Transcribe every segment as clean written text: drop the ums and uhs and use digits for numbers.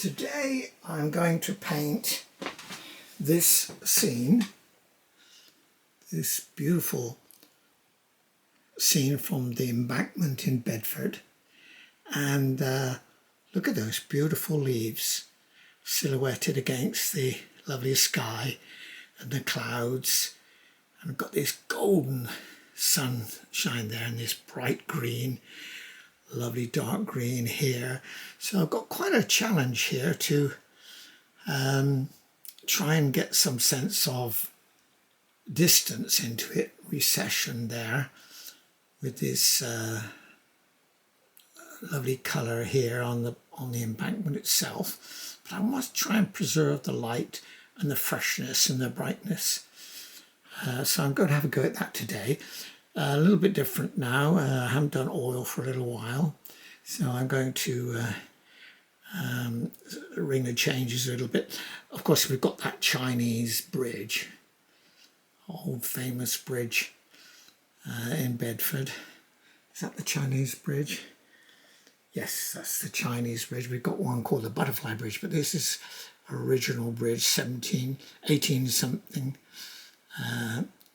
Today I'm going to paint this scene, this beautiful scene from the embankment in Bedford, and look at those beautiful leaves silhouetted against the lovely sky and the clouds, and I've got this golden sunshine there and this bright green, lovely dark green here. So I've got quite a challenge here to try and get some sense of distance into it, recession there with this lovely colour here on the embankment itself. But I must try and preserve the light and the freshness and the brightness. So I'm going to have a go at that today. A little bit different now. I haven't done oil for a little while, so I'm going to ring the changes a little bit. Of course, we've got that Chinese bridge, old famous bridge in Bedford. Is that the Chinese bridge? Yes, that's the Chinese bridge. We've got one called the Butterfly Bridge, but this is original bridge, 18 something.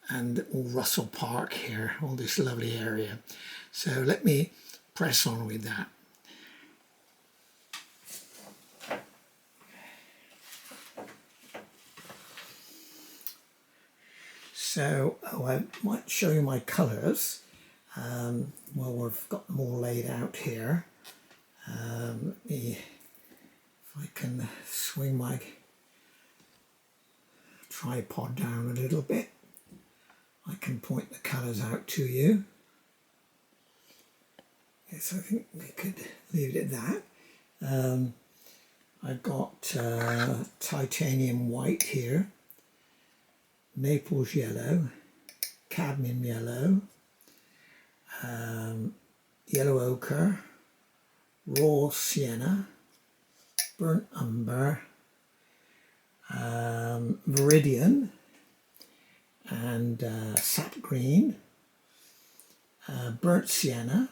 And all Russell Park here, all this lovely area. So let me press on with that. So I might show you my colours. Well, we've got them all laid out here. Let me, if I can swing my tripod down a little bit, I can point the colours out to you. Yes, I think we could leave it at that. I've got titanium white here, Naples yellow, cadmium yellow, yellow ochre, raw sienna, burnt umber, viridian, and sap green, burnt sienna,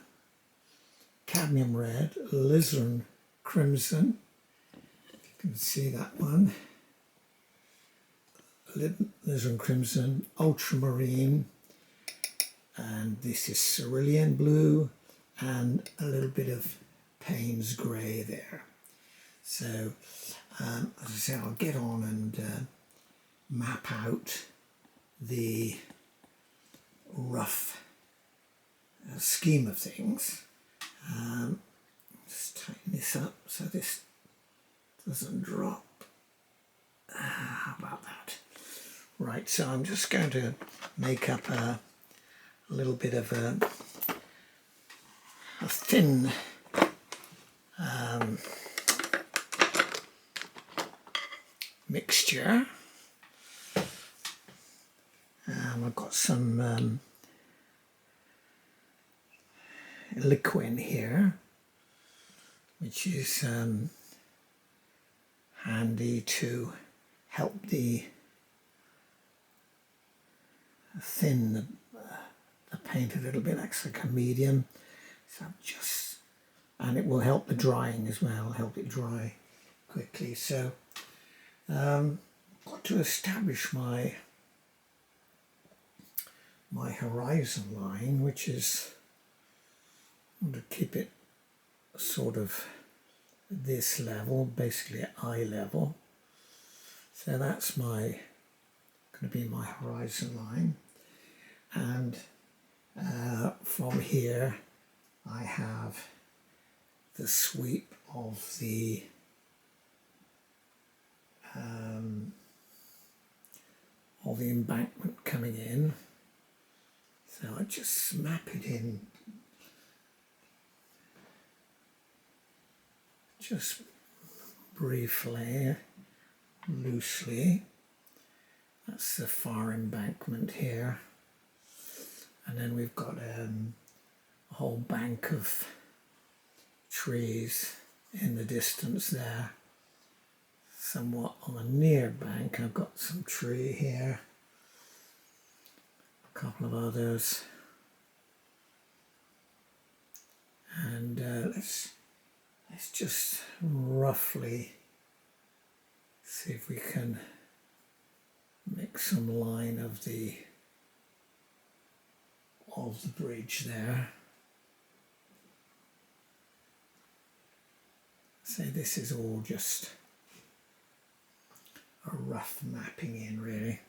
cadmium red, alizarin crimson, if you can see that one, alizarin crimson, ultramarine, and this is cerulean blue, and a little bit of Payne's grey there. So as I say, I'll get on and map out the rough scheme of things. Just tighten this up so this doesn't drop. How about that? Right, so I'm just going to make up a little bit of a thin mixture. I've got some liquid here, which is handy to help thin the paint a little bit. That's like a medium, so and it will help the drying as well, help it dry quickly. So I've got to establish my horizon line, which is, I want to keep it sort of this level, basically at eye level. So that's going to be my horizon line, and from here I have the sweep of the embankment coming in. So I just map it in just briefly, loosely. That's the far embankment here. And then we've got a whole bank of trees in the distance there. Somewhat on the near bank, I've got some tree here. A couple of others. And let's just roughly See if we can make some line of the bridge there. So this is all just a rough mapping in really.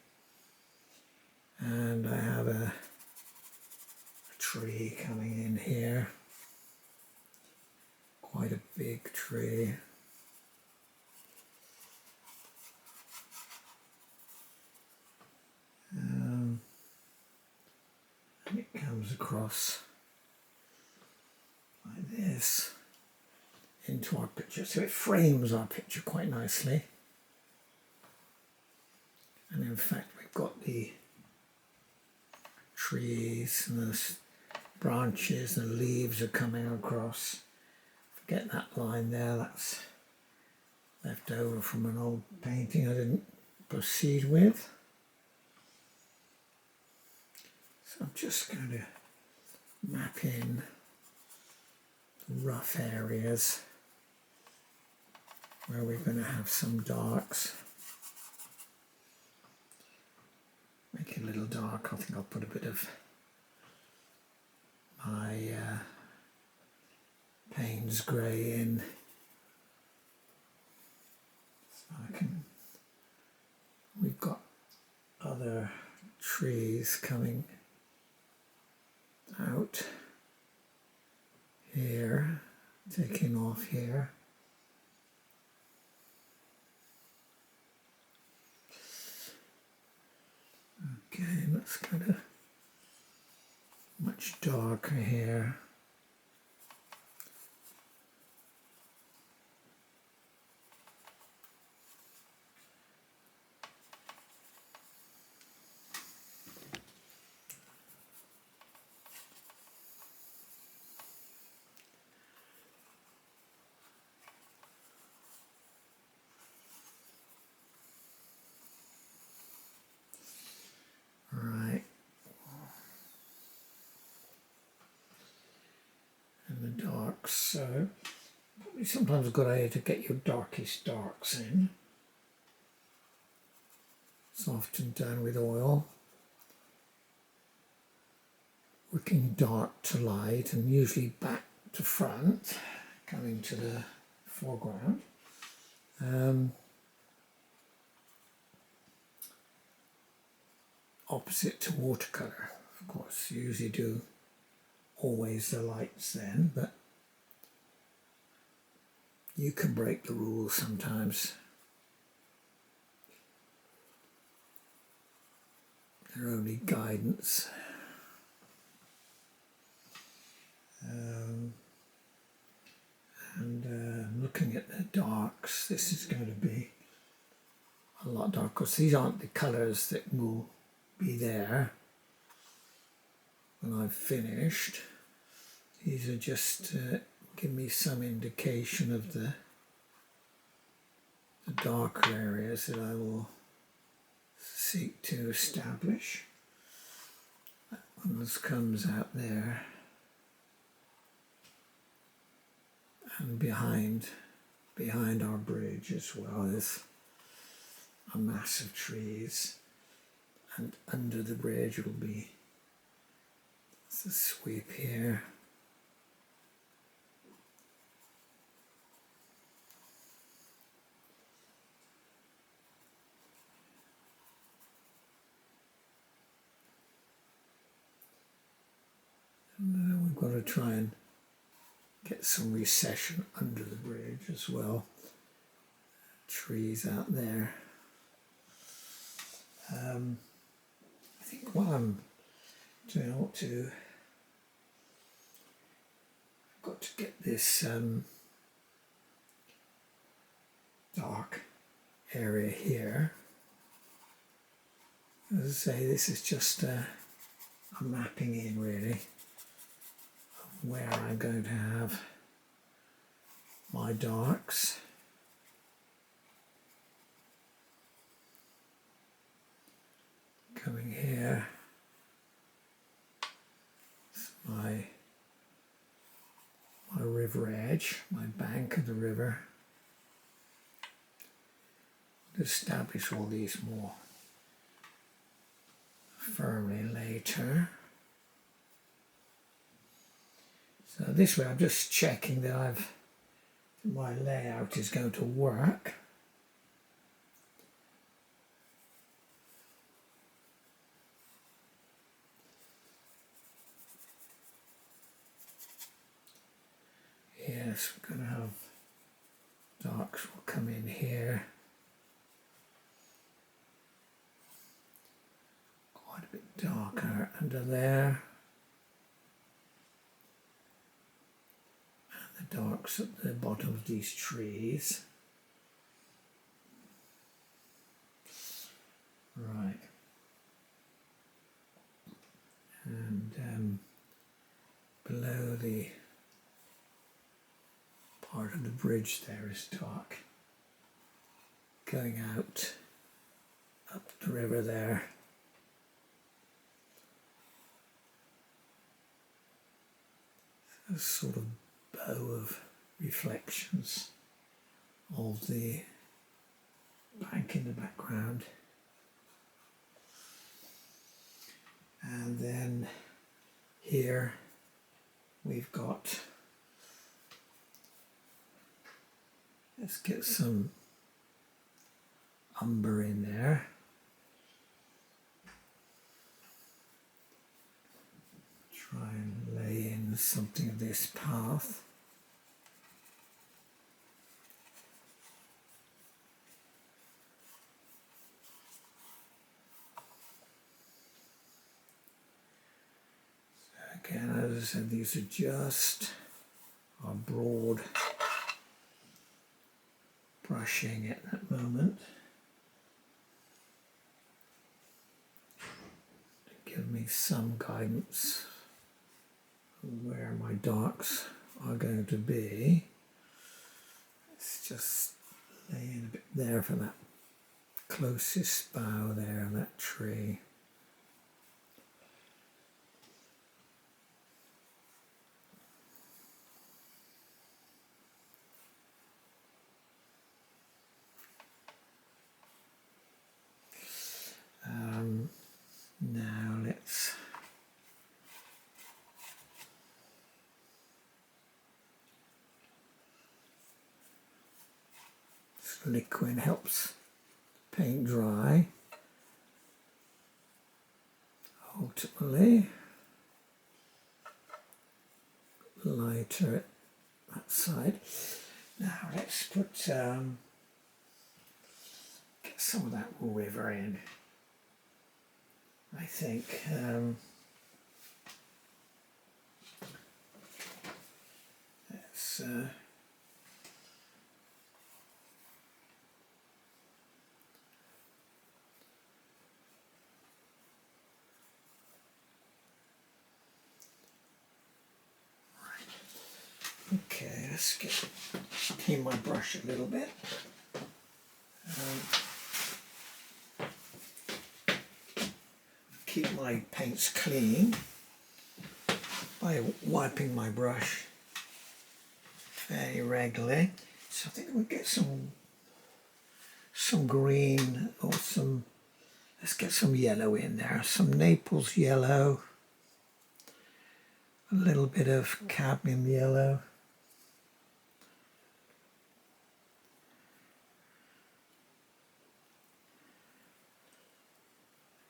And I have a tree coming in here. Quite a big tree. And it comes across like this into our picture. So it frames our picture quite nicely. And in fact, we've got the trees and the branches and leaves are coming across. Forget that line there, that's left over from an old painting I didn't proceed with. So I'm just going to map in the rough areas where we're going to have some darks. Make it a little dark. I think I'll put a bit of my Payne's grey in. So we've got other trees coming out here, taking off here. Okay, that's kind of much darker here. Right. And the darks, so probably sometimes a good idea to get your darkest darks in. It's often done with oil. Working dark to light and usually back to front, coming to the foreground. Opposite to watercolour, of course. You usually do always the lights then, but you can break the rules sometimes. They're only guidance. Looking at the darks, this is going to be a lot darker because these aren't the colours that will be there when I've finished. These are just give me some indication of the darker areas that I will seek to establish. That one comes out there. And behind our bridge as well, there's a mass of trees, and under the bridge will be a sweep here. And we've got to try and get some recession under the bridge as well. Trees out there. I think while I'm doing, I want to, I've got to get this dark area here. As I say, this is just a mapping in really of where I'm going to have my darks. Coming here, it's my river edge, my bank of the river. establish all these more firmly later. So this way I'm just checking that my layout is going to work. Yes, we're going to have darks will come in here. Quite a bit darker under there. And the darks at the bottom of these trees. Right. And below the part of the bridge there is dark. Going out up the river there. A sort of bow of reflections of the bank in the background. And then here we've got, let's get some umber in there. Try and lay in something of this path. So again, as I said, these are just our broad brushing at that moment. To give me some guidance where my darks are going to be. Let's just lay in a bit there for that closest bough there of that tree. Now let's liquid helps paint dry. Ultimately, lighter at that side. Now let's put get some of that river in. I think let's okay, let's clean my brush a little bit. Keep my paints clean by wiping my brush fairly regularly. So I think we'll get some green or let's get some yellow in there, some Naples yellow, a little bit of cadmium yellow.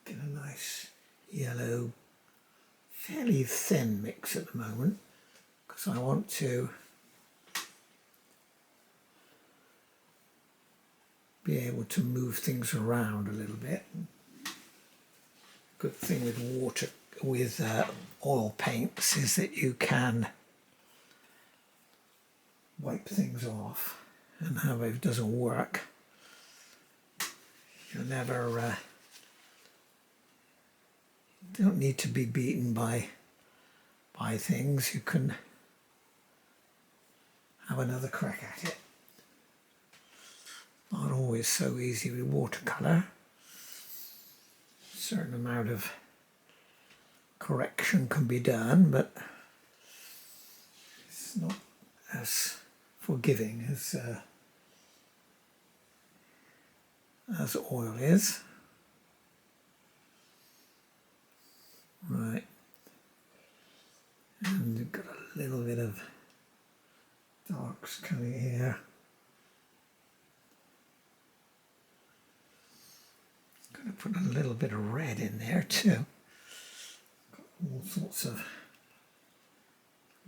Get a nice yellow, fairly thin mix at the moment because I want to be able to move things around a little bit. Good thing with oil paints is that you can wipe things off, and however it doesn't work, you'll never don't need to be beaten by things. You can have another crack at it. Not always so easy with watercolour. A certain amount of correction can be done, but it's not as forgiving as as oil is. Right, and we've got a little bit of darks coming here. Going to put a little bit of red in there too. Got all sorts of,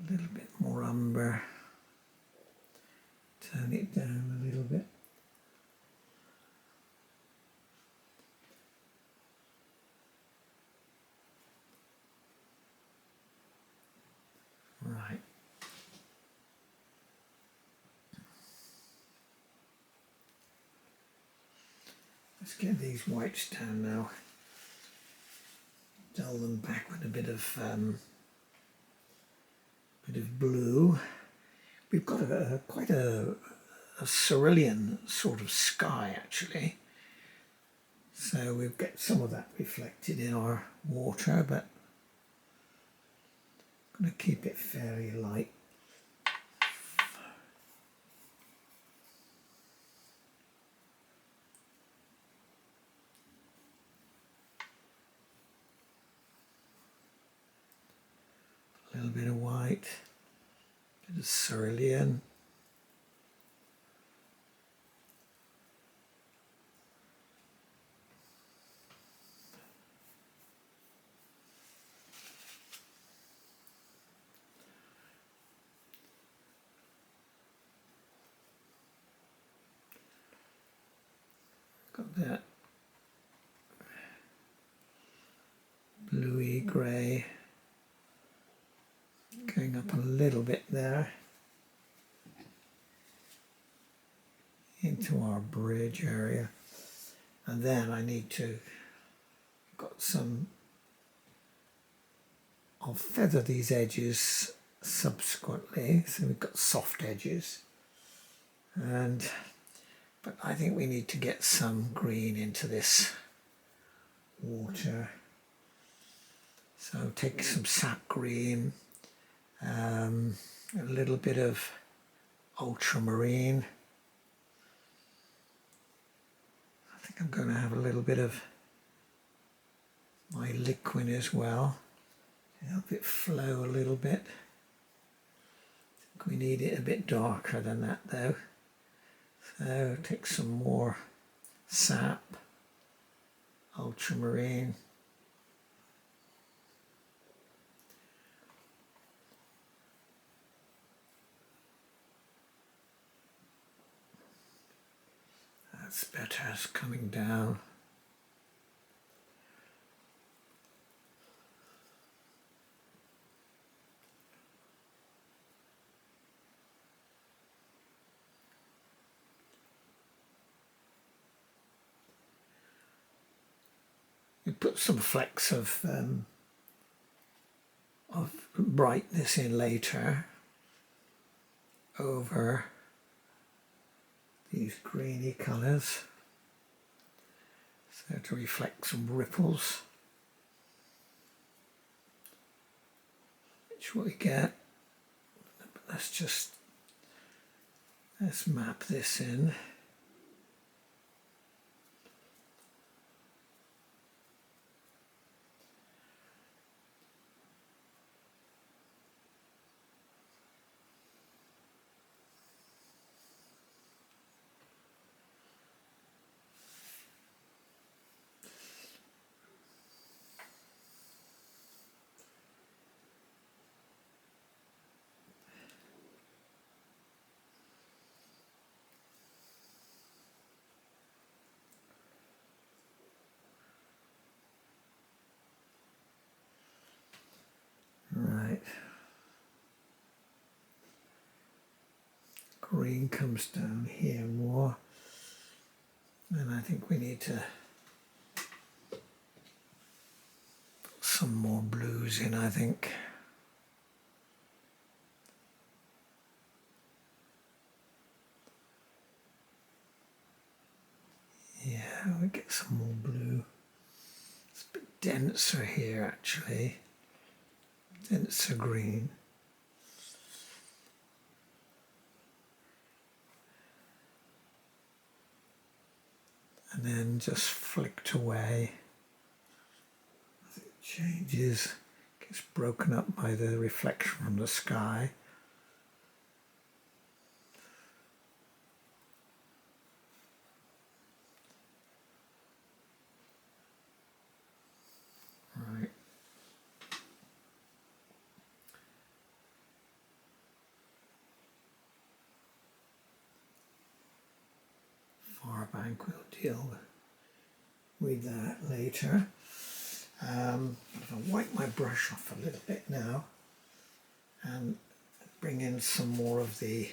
a little bit more umber. Turn it down a little bit. Right. Let's get these whites down now. Dull them back with a bit of blue. We've got quite a cerulean sort of sky actually. So we'll get some of that reflected in our water, but I'm going to keep it fairly light. A little bit of white, a bit of cerulean. Got that bluey grey going up a little bit there into our bridge area, and then I need to got some. I'll feather these edges subsequently, so we've got soft edges, but I think we need to get some green into this water. So take some sap green, a little bit of ultramarine. I think I'm going to have a little bit of my liquid as well. Help it flow a little bit. I think we need it a bit darker than that though. So take some more sap, ultramarine. That's better, it's coming down. We put some flecks of brightness in later over these greeny colours, so to reflect some ripples, which we get. But let's map this in. Right. Green comes down here more, and I think we need to put some more blues in, I think. Yeah, we get some more blue. It's a bit denser here actually. Denser green. And then just flicked away as it changes, gets broken up by the reflection from the sky. Right. Far bank, we'll deal with that later. I'll wipe my brush off a little bit now and bring in some more of the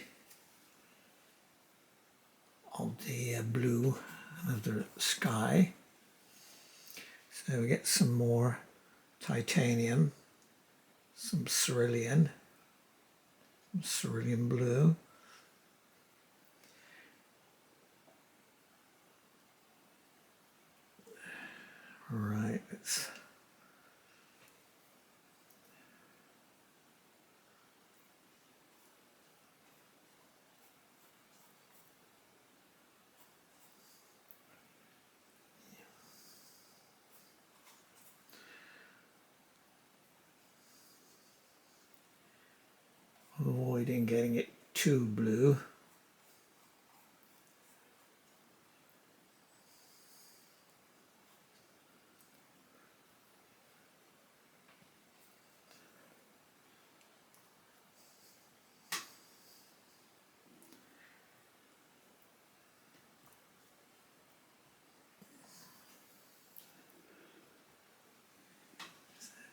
blue of the sky. So we get some more titanium, some cerulean blue. Right, let's avoiding getting it too blue.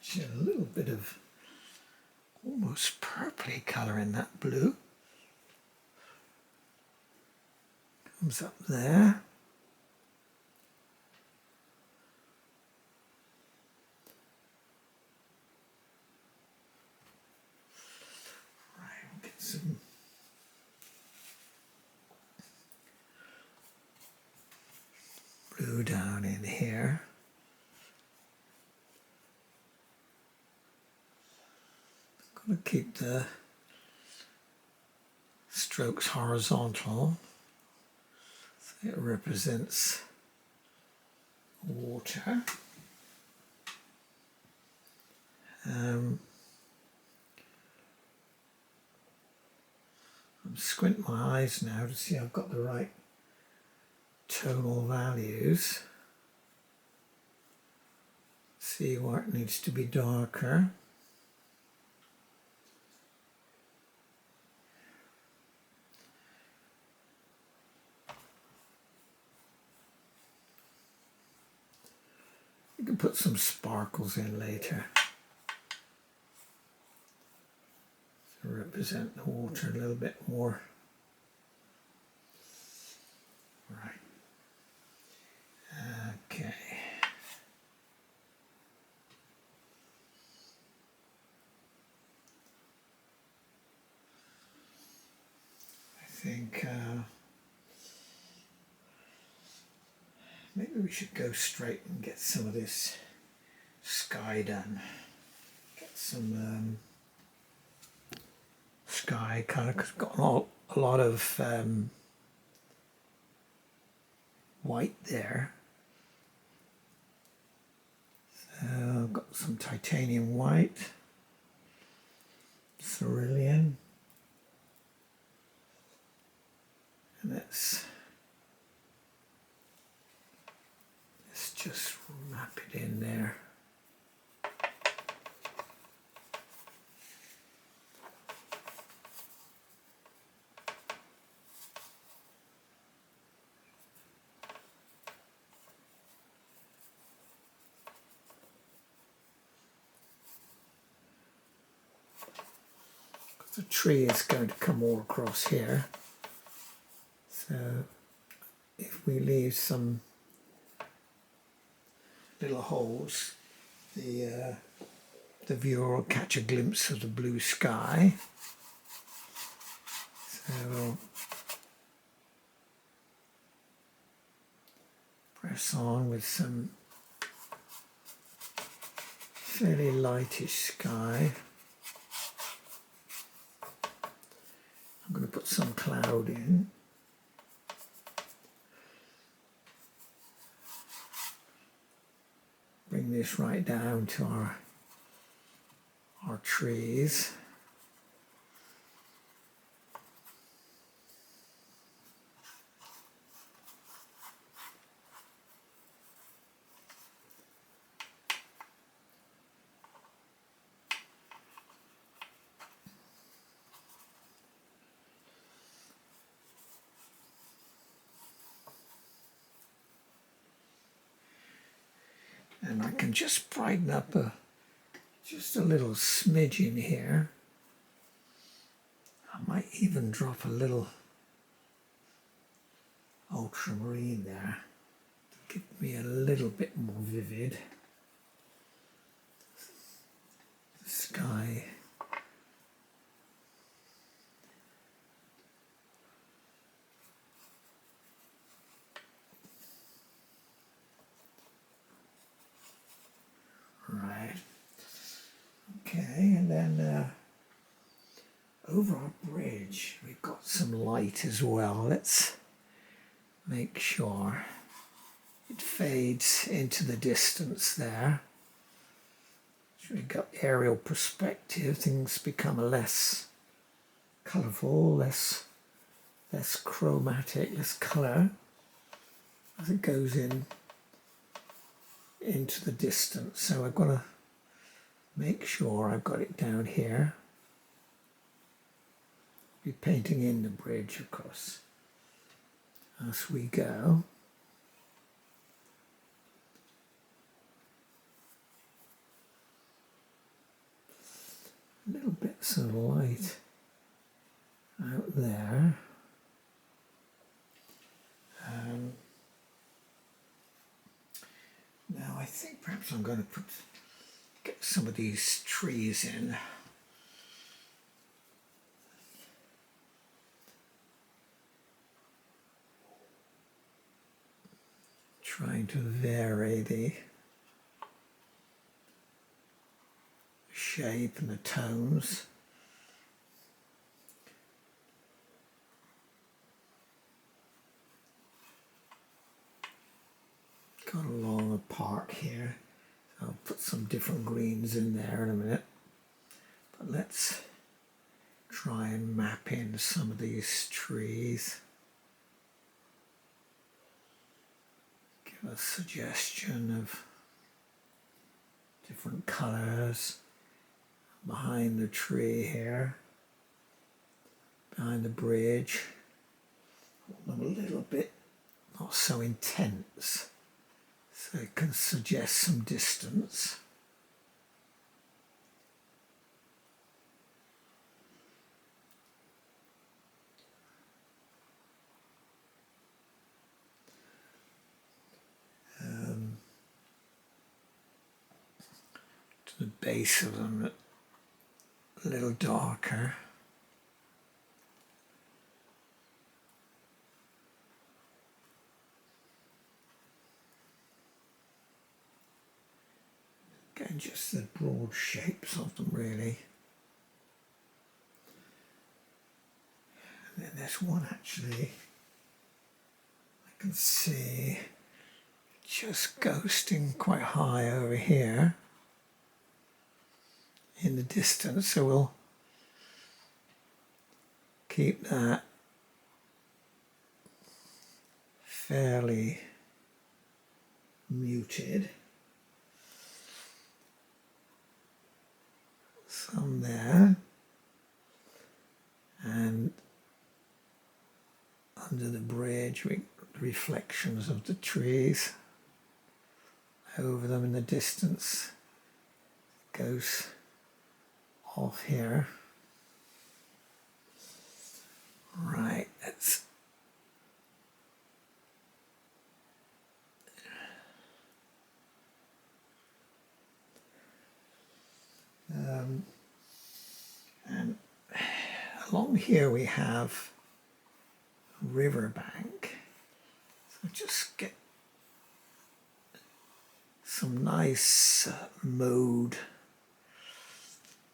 Actually, a little bit of almost purpley colour in that blue. Comes up there. Right, we'll get some blue down in here. Got to keep the strokes horizontal, so it represents water. I'm squinting my eyes now to see I've got the right tonal values. See where it needs to be darker. You can put some sparkles in later to represent the water a little bit more. Right. Okay. I think maybe we should go straight and get some of this sky done. Get some sky colour, because we've got a lot of white there. So I've got some titanium white, cerulean, and let's just wrap it in there. The tree is going to come all across here, so if we leave some little holes, the viewer will catch a glimpse of the blue sky. So we'll press on with some fairly lightish sky. I'm going to put some cloud in. this right down to our trees. And I can just brighten up just a little smidge in here. I might even drop a little ultramarine there to give me a little bit more vivid. The sky. Right. Okay, and then over our bridge we've got some light as well. Let's make sure it fades into the distance there. So we've got aerial perspective, things become less colourful, less chromatic, less colour as it goes into the distance. So I've got to make sure I've got it down here. Be painting in the bridge, of course, as we go. Little bits of light out there. Now I think perhaps I'm going to get some of these trees in. Trying to vary the shape and the tones. Got along a park here. I'll put some different greens in there in a minute. But let's try and map in some of these trees. Give a suggestion of different colours behind the tree here, behind the bridge. Hold them a little bit, not so intense, so it can suggest some distance. To the base of them, a little darker. Again, just the broad shapes of them, really. And then there's one actually I can see just ghosting quite high over here in the distance, so we'll keep that fairly muted. Some there, and under the bridge, reflections of the trees over them in the distance. It goes off here. Right, that's and along here we have a riverbank. So just get some nice mowed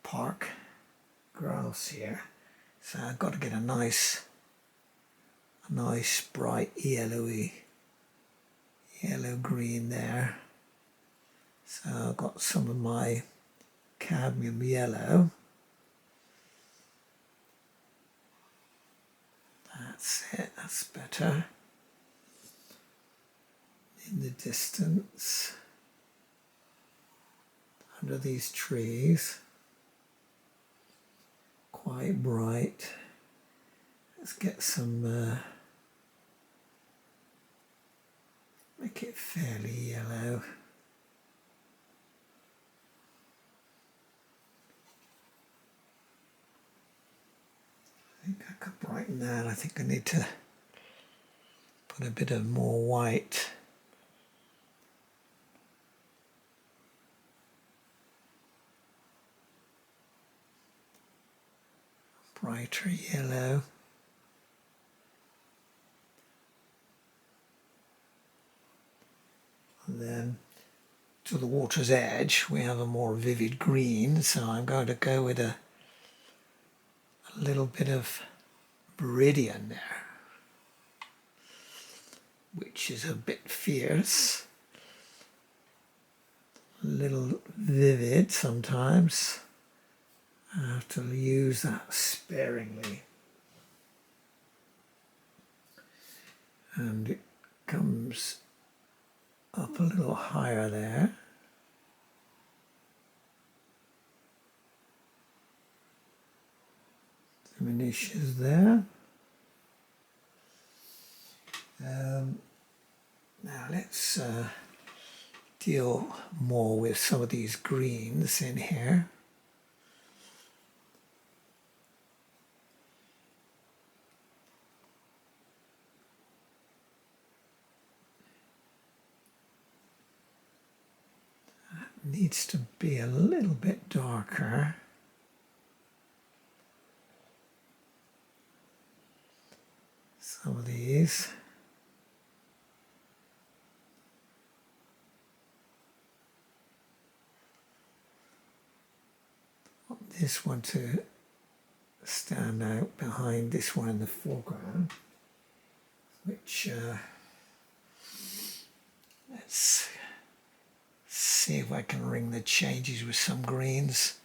park grass here. So I've got to get a nice bright yellow green there. So I've got some of my cadmium yellow. That's it, that's better. In the distance, under these trees, quite bright. Let's get some, make it fairly yellow. I think I could brighten that. I think I need to put a bit of more white. Brighter yellow. And then to the water's edge we have a more vivid green, so I'm going to go with a little bit of Viridian there, which is a bit fierce, a little vivid sometimes. I have to use that sparingly. And it comes up a little higher there. Diminishes there. Now let's deal more with some of these greens in here. Needs to be a little bit darker. Some of these. Want this one to stand out behind this one in the foreground, which let's see if I can ring the changes with some greens.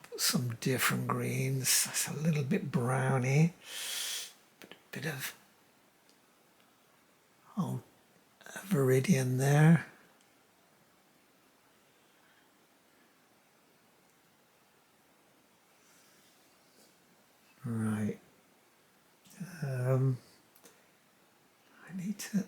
Put some different greens. That's a little bit browny. Put a bit of Viridian there. Right. I need to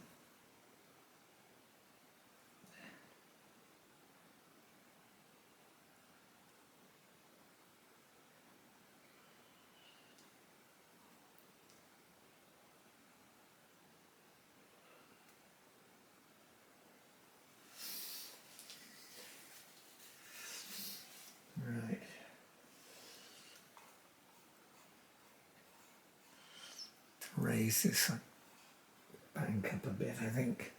raise this bank up a bit, I think.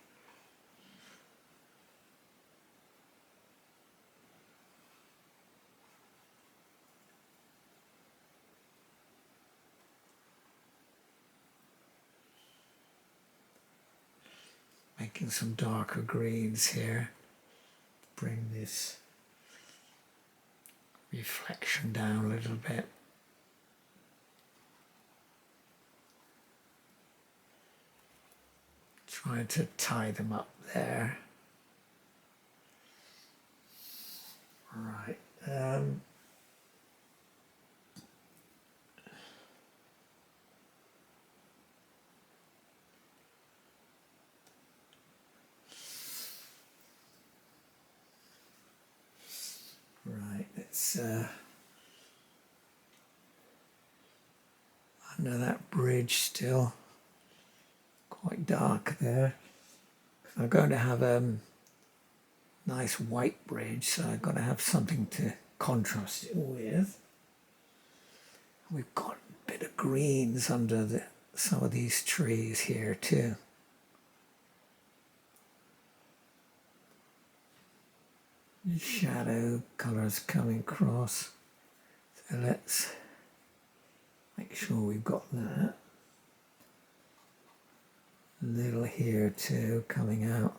Making some darker greens here. Bring this reflection down a little bit. Trying to tie them up there. Right. Right, let's under that bridge still. Quite dark there. I'm going to have a nice white bridge, so I've got to have something to contrast it with. We've got a bit of greens under some of these trees here too. The shadow colours coming across. So let's make sure we've got that. A little here too coming out.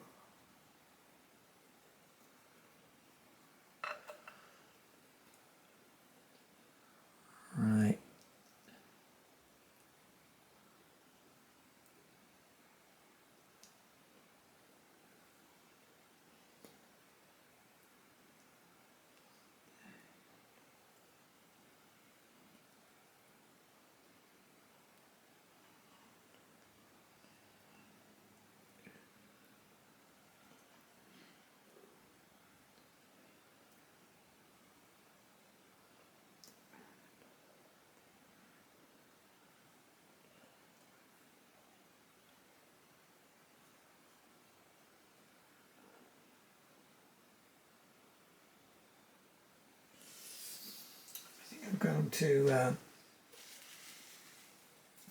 going to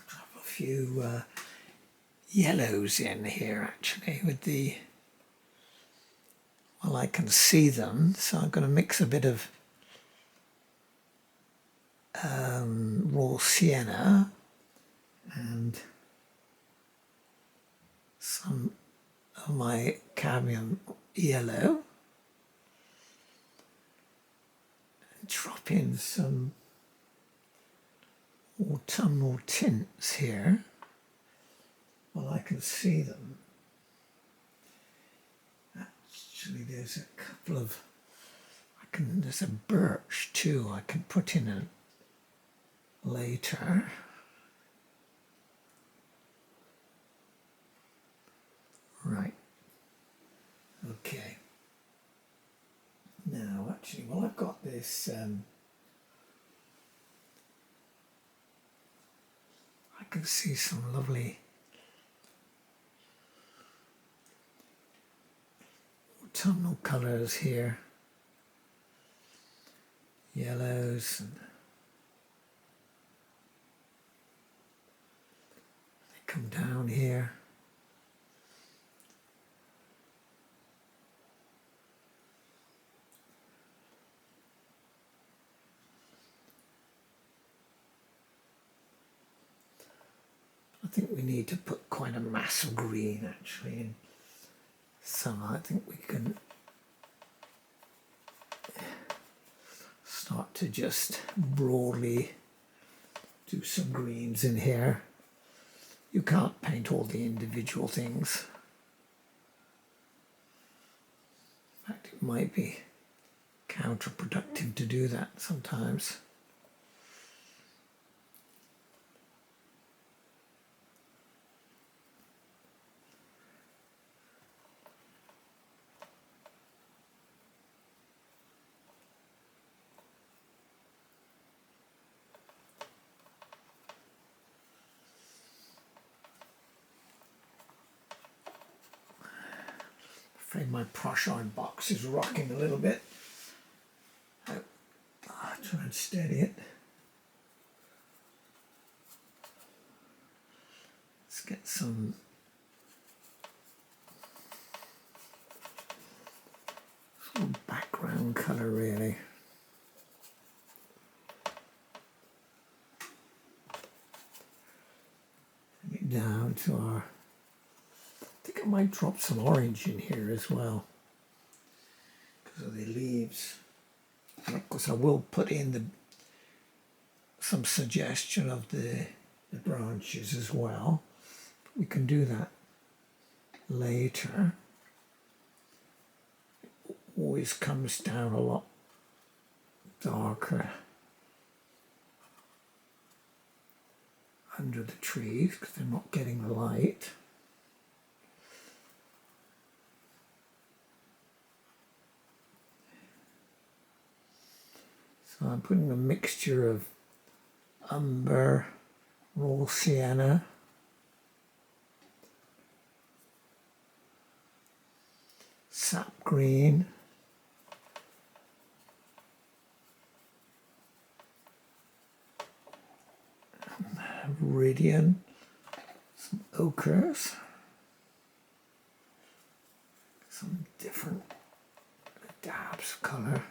drop a few yellows in here actually with the, well, I can see them, so I'm going to mix a bit of raw sienna and some of my cadmium yellow, and drop in some autumnal tints here. Well, I can see them. Actually, there's a couple of, there's a birch too I can put in a later. Right. Okay. Now, actually, well, I've got this. I can see some lovely autumnal colours here. Yellows and they come down here. I think we need to put quite a mass of green actually in some. I think we can start to just broadly do some greens in here. You can't paint all the individual things. In fact, it might be counterproductive to do that sometimes. I'm afraid my brush iron box is rocking a little bit. I'll try and steady it. Let's get some background colour really. Bring it down to our, I think I might drop some orange in here as well because of the leaves. And of course I will put in some suggestion of the branches as well. But we can do that later. It always comes down a lot darker under the trees because they're not getting the light. So I'm putting a mixture of umber, raw sienna, sap green, viridian, some ochres, some different dabs of colour.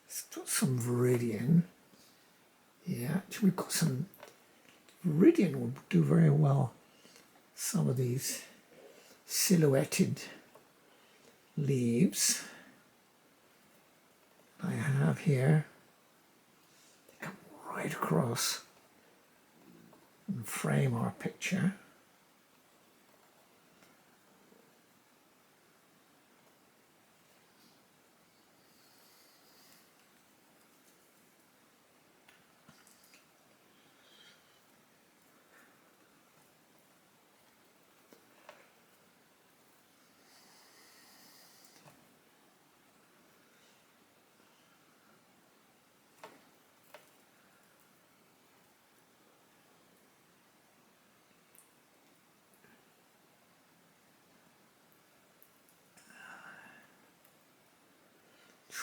Let's put some viridian. Yeah, actually we've got some viridian will do very well. Some of these silhouetted leaves I have here. They come right across and frame our picture.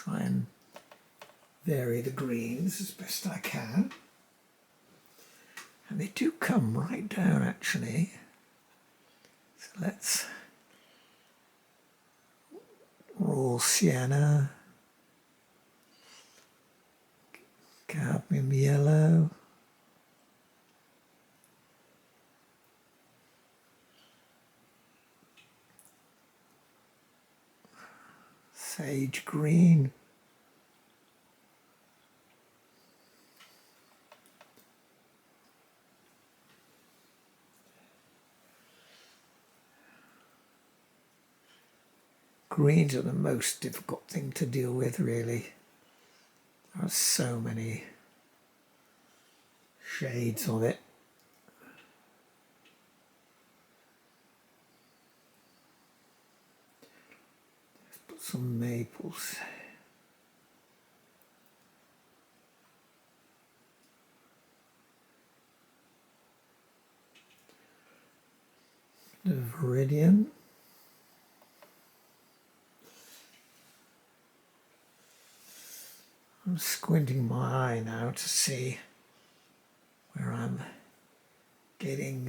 try and vary the greens as best I can. And they do come right down actually. So let's raw sienna, cadmium yellow, sage green, greens are the most difficult thing to deal with really. There are so many shades of it. Let's put some maples. The viridian. I'm squinting my eye now to see where I'm getting,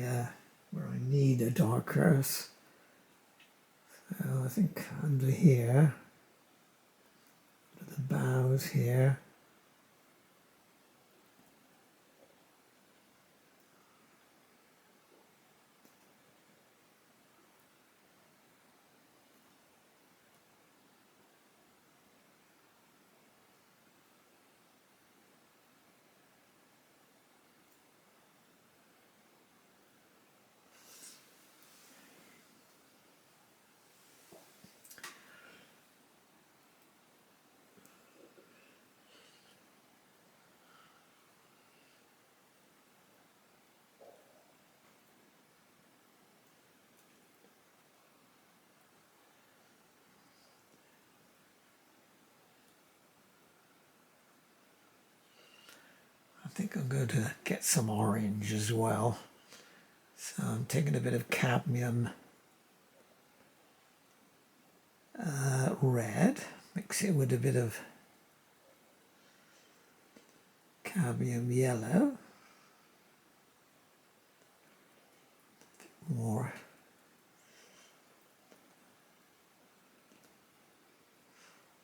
where I need a dark earth. So I think under here, under the boughs here, I think I'm going to get some orange as well. So I'm taking a bit of cadmium red, mix it with a bit of cadmium yellow, more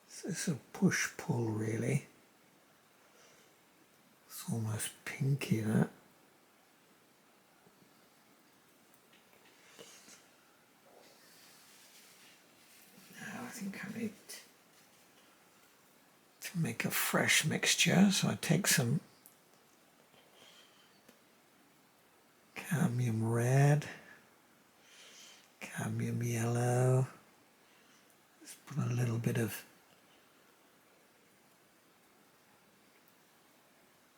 so it's a push-pull really. It's almost pinky that. Now I think I need to make a fresh mixture, so I take some cadmium red, cadmium yellow, let's put a little bit of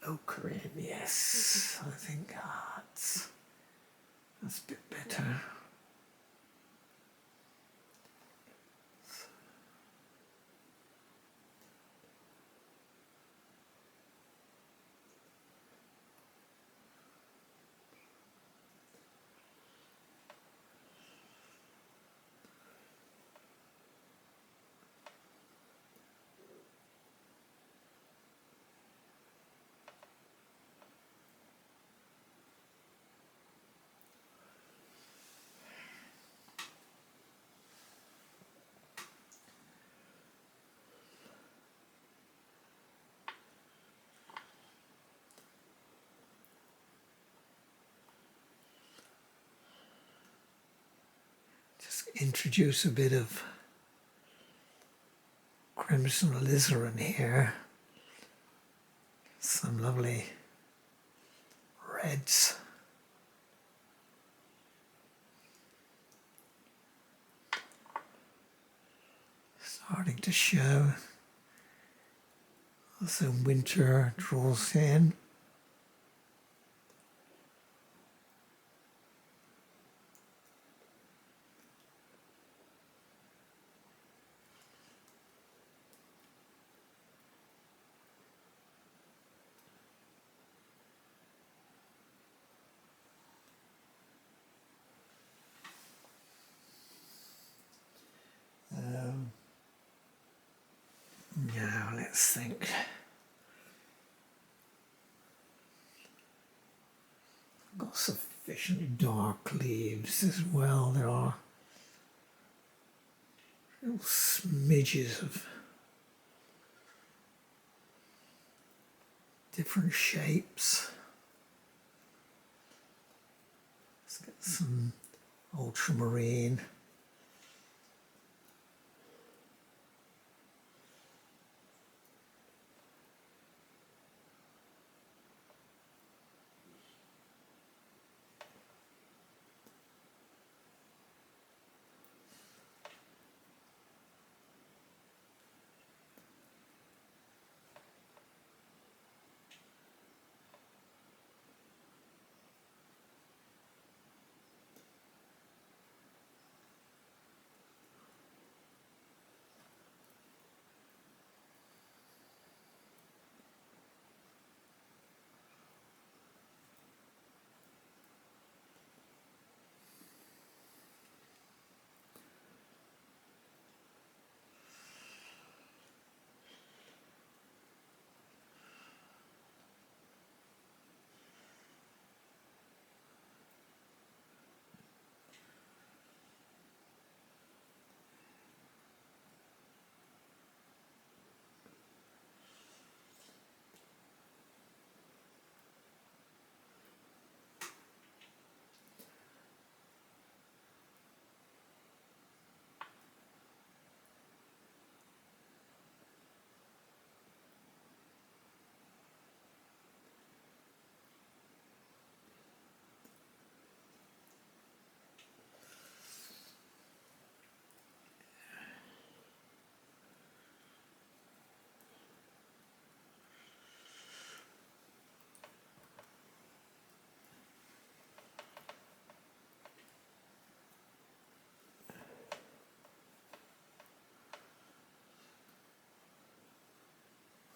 ochre in, yes, I think that's a bit better. Just introduce a bit of crimson alizarin here. Some lovely reds. Starting to show. Also winter draws in. Yeah, Let's think. Got sufficiently dark leaves as well. There are little smidges of different shapes. Let's get some ultramarine.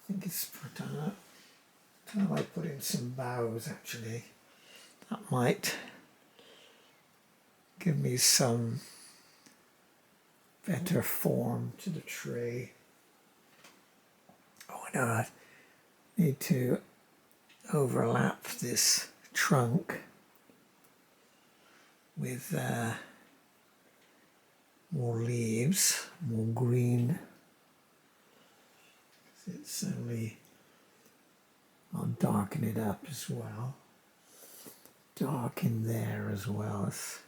I think it's put on. I don't know if I put in some boughs actually. That might give me some better form to the tree. Oh no, I need to overlap this trunk with more leaves, more green. It's only, I'll darken it up as well. Darken there as well. So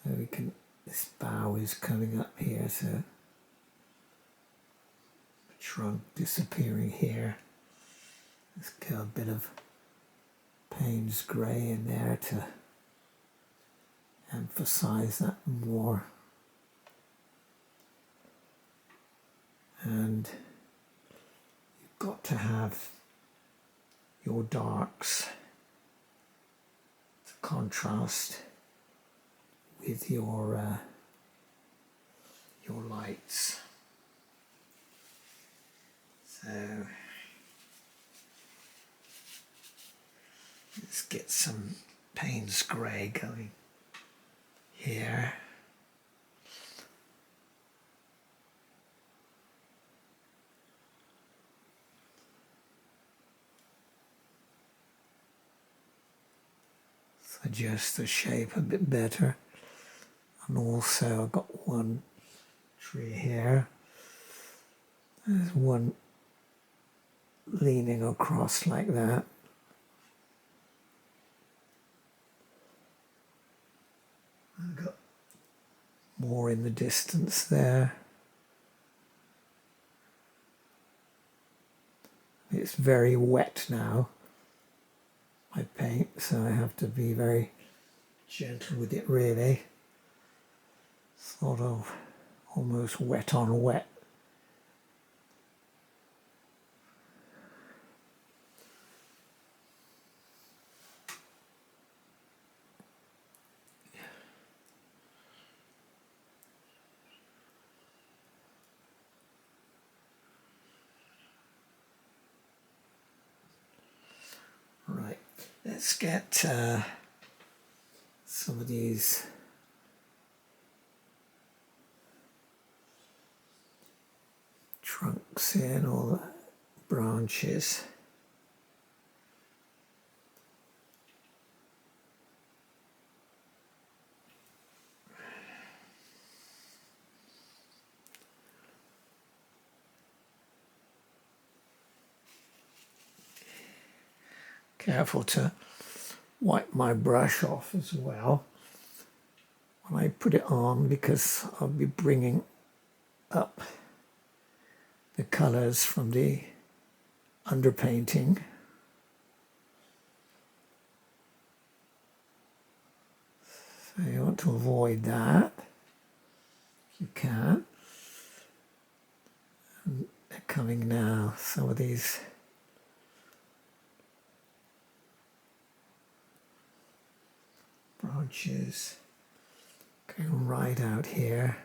we can, this bough is coming up here, so the trunk disappearing here. Let's get a bit of Payne's grey in there to emphasize that more. And you've got to have your darks to contrast with your lights. So let's get some Payne's grey going here. Adjust the shape a bit better. And also I've got one tree here. There's one leaning across like that. I've got more in the distance there. It's very wet now, my paint, so I have to be very gentle with it really. Sort of almost wet on wet. Right, let's get some of these trunks in, all the branches. Careful to wipe my brush off as well when I put it on, because I'll be bringing up the colours from the underpainting. So you want to avoid that if you can. And they're coming now, some of these branches going right out here.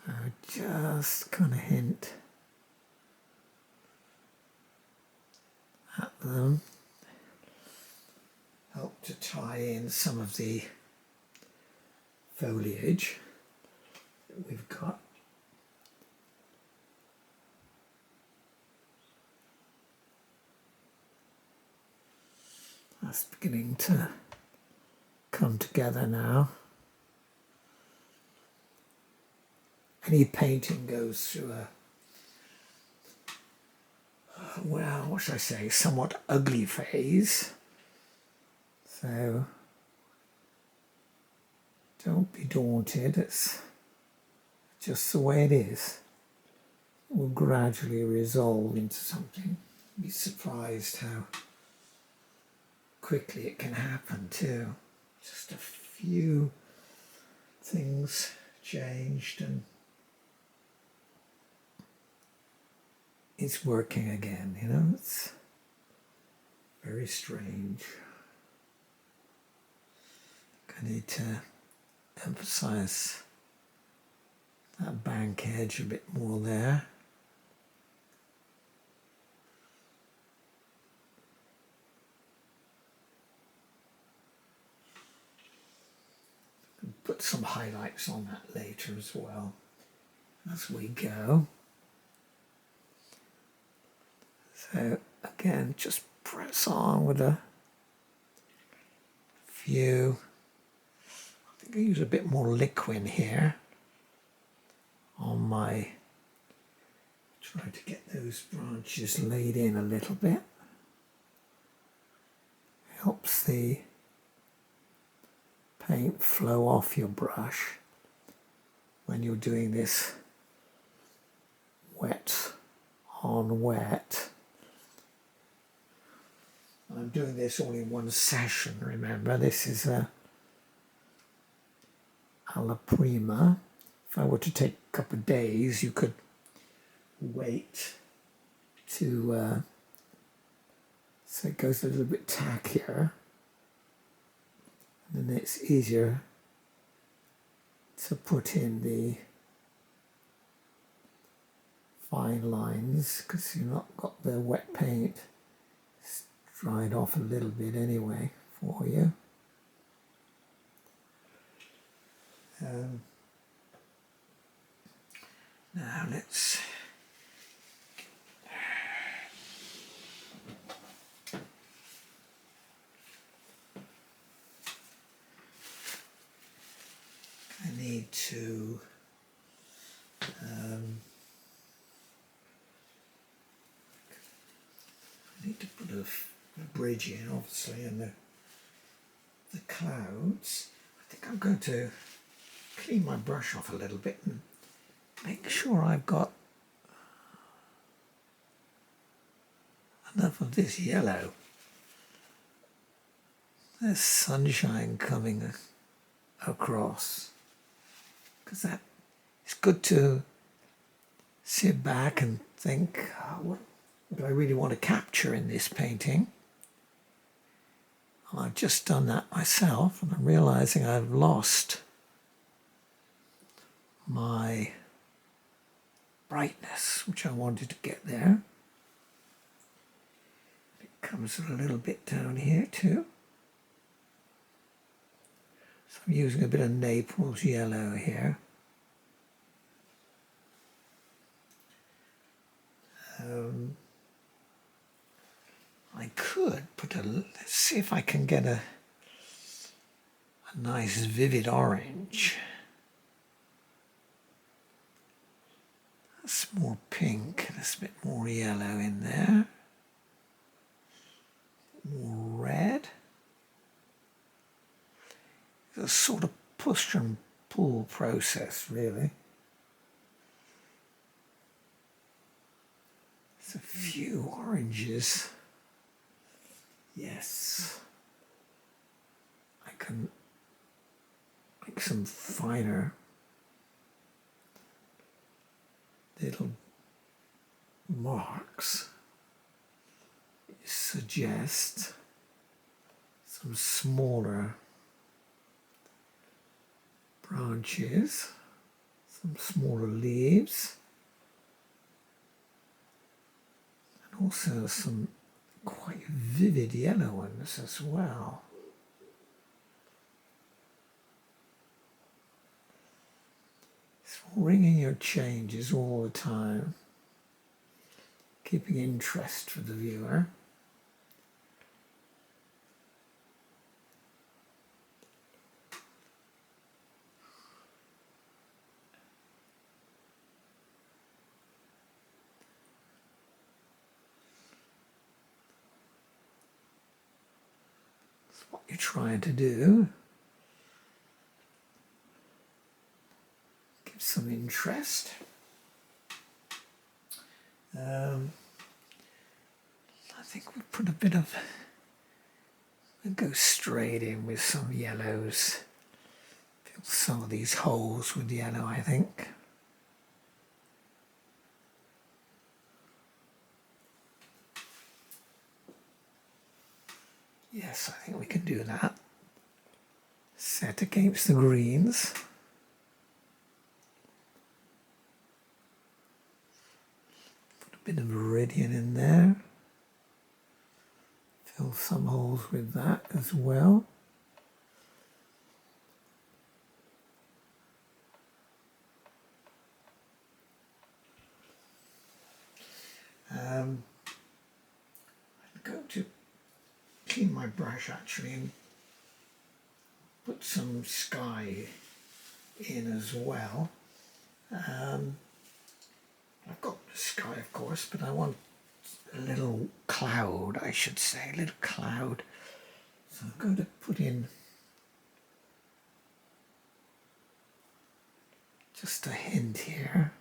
So just kind of hint at them. Help to tie in some of the foliage that we've got. That's beginning to come together now. Any painting goes through a, well, what should I say, somewhat ugly phase. So don't be daunted, it's just the way it is. It will gradually resolve into something. You'll be surprised how quickly it can happen too. Just a few things changed and it's working again, you know, it's very strange. I need to emphasize that bank edge a bit more there. Put some highlights on that later as well as we go. So again, just press on with a few. I think I use a bit more liquid here on my, try to get those branches laid in a little bit. Helps the paint flow off your brush when you're doing this wet on wet. I'm doing this all in one session, remember, this is a alla prima. If I were to take a couple of days, you could wait to, so it goes a little bit tackier, and then it's easier to put in the fine lines because you've not got the wet paint. It's dried off a little bit anyway for you. Now let's I need to put a bridge in, obviously, and the clouds. I think I'm going to clean my brush off a little bit and make sure I've got enough of this yellow. There's sunshine coming across, because that it's good to sit back and think, oh, what do I really want to capture in this painting? And I've just done that myself, and I'm realizing I've lost my brightness, which I wanted to get there. It comes a little bit down here too. So I'm using a bit of Naples yellow here. I could put let's see if I can get a nice vivid orange. That's more pink, there's a bit more yellow in there. More red. It's a sort of push and pull process, really. There's a few oranges. Yes. I can make some finer little marks. Suggest some smaller branches, some smaller leaves, and also some quite vivid yellow ones as well. It's ringing your changes all the time, keeping interest for the viewer. What you're trying to do, give some interest. I think we'll put a bit of, we'll go straight in with some yellows. Fill some of these holes with yellow, I think. Yes, I think we can do that. Set against the greens. Put a bit of viridian in there. Fill some holes with that as well. I'm going to clean my brush actually and put some sky in as well. I've got the sky, of course, but I want a little cloud, I should say, a little cloud. So I'm going to put in just a hint here.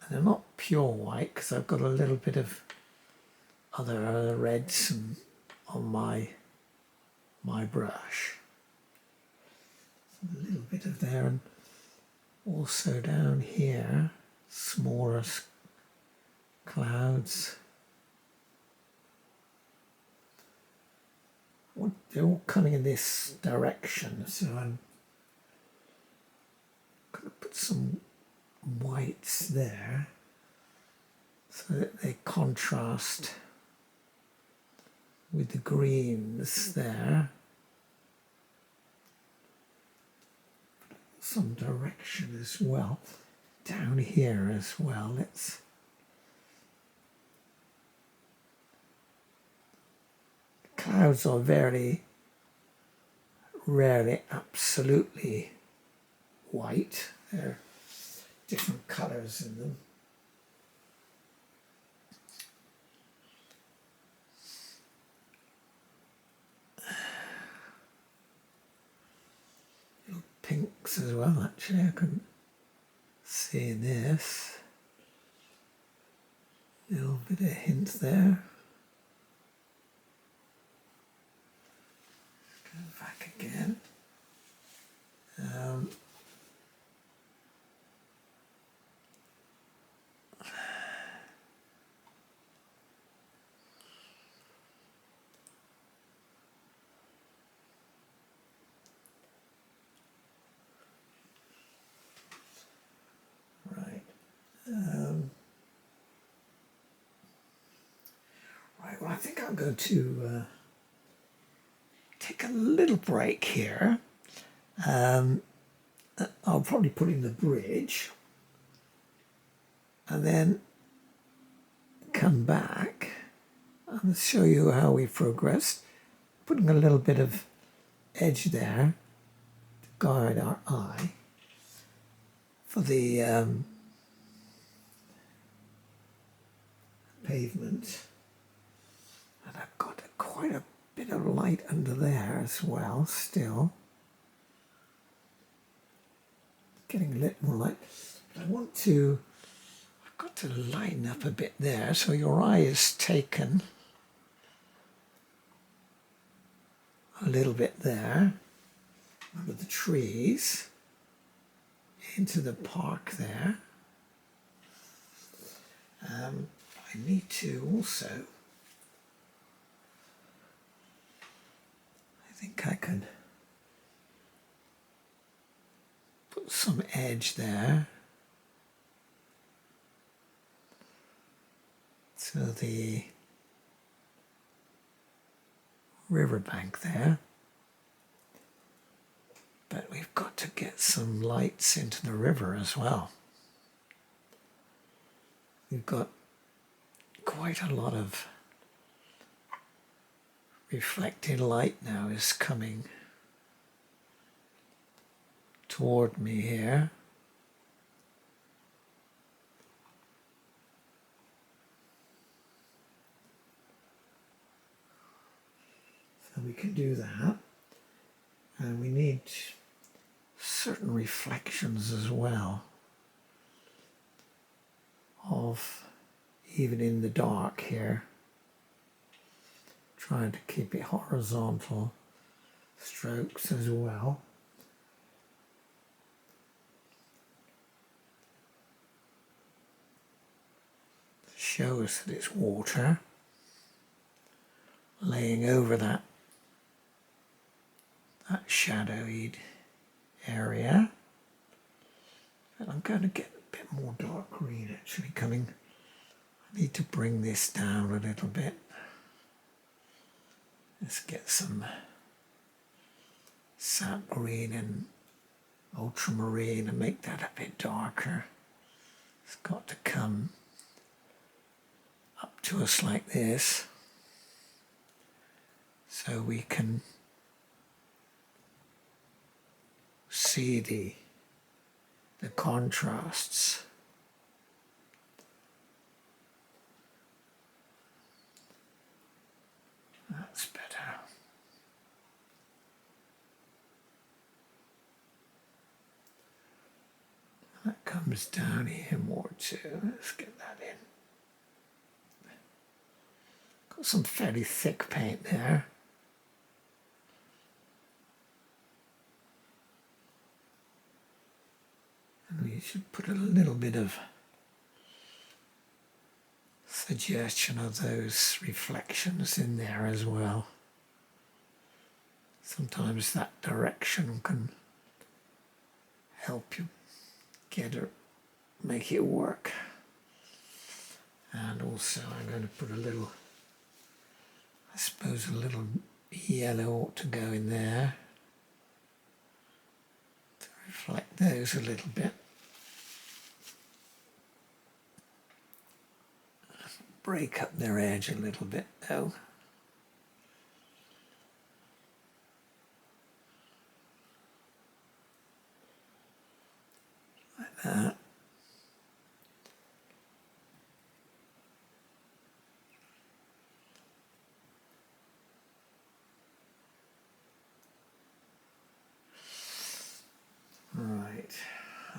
And they're not pure white because I've got a little bit of other reds on my brush. So a little bit of there, and also down here, smaller clouds. They're all coming in this direction, so I'm going to put some whites there so that they contrast with the greens there. Some direction as well down here as well. Let's clouds are very rarely absolutely white. There are different colours in them. Little pinks as well, actually. I can see in this. Little bit of hint there. Go back again. Right, well, I think I'm going to take a little break here. I'll probably put in the bridge and then come back and show you how we progressed. Putting a little bit of edge there to guide our eye for the pavement. And I've got quite a bit of light under there as well still. Getting a little more light. But I've got to line up a bit there so your eye is taken a little bit there under the trees into the park there. I need to also, I think I could put some edge there to the riverbank there. But we've got to get some lights into the river as well. We've got quite a lot of reflected light now is coming toward me here. So we can do that. And we need certain reflections as well of even in the dark here. Trying to keep it horizontal strokes as well. To show us that it's water laying over that shadowed area. And I'm going to get a bit more dark green actually coming. I need to bring this down a little bit. Let's get some sap green and ultramarine and make that a bit darker. It's got to come up to us like this so we can see the contrasts. That's better. That comes down here more too. Let's get that in. Got some fairly thick paint there. And we should put a little bit of suggestion of those reflections in there as well. Sometimes that direction can help you make it work. And also I'm going to put a little, I suppose a little yellow ought to go in there to reflect those a little bit. Break up their edge a little bit though. Like that. Right,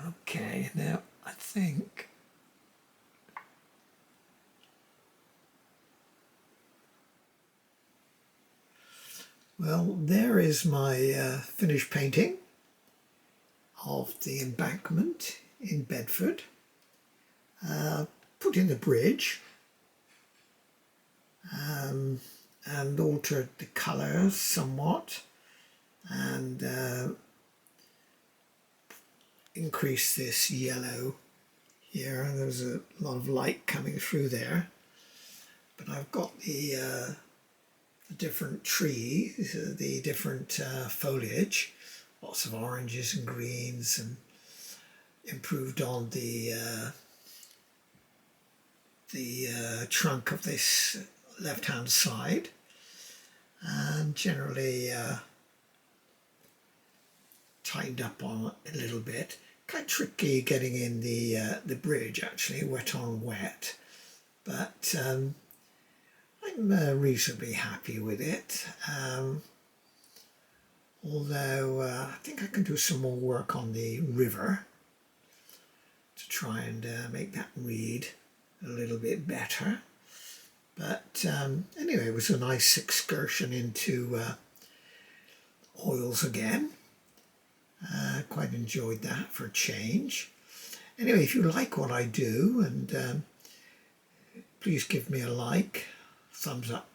okay, now I think well, there is my finished painting of the embankment in Bedford. Put in the bridge and altered the colours somewhat and increased this yellow here. There's a lot of light coming through there, but I've got the the different trees, the different foliage, lots of oranges and greens, and improved on the trunk of this left-hand side, and generally tightened up on it a little bit. Quite tricky getting in the bridge, actually, wet on wet, but I'm reasonably happy with it. Although I think I can do some more work on the river to try and make that read a little bit better. But anyway, it was a nice excursion into oils again. Quite enjoyed that for a change. Anyway, if you like what I do, and please give me a like, thumbs up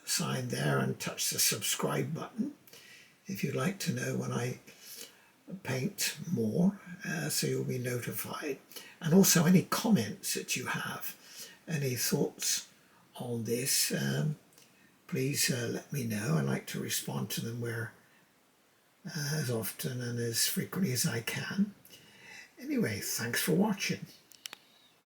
sign there, and touch the subscribe button if you'd like to know when I paint more, so you'll be notified. And also any comments that you have, any thoughts on this, please let me know. I like to respond to them as often and as frequently as I can. Anyway, thanks for watching.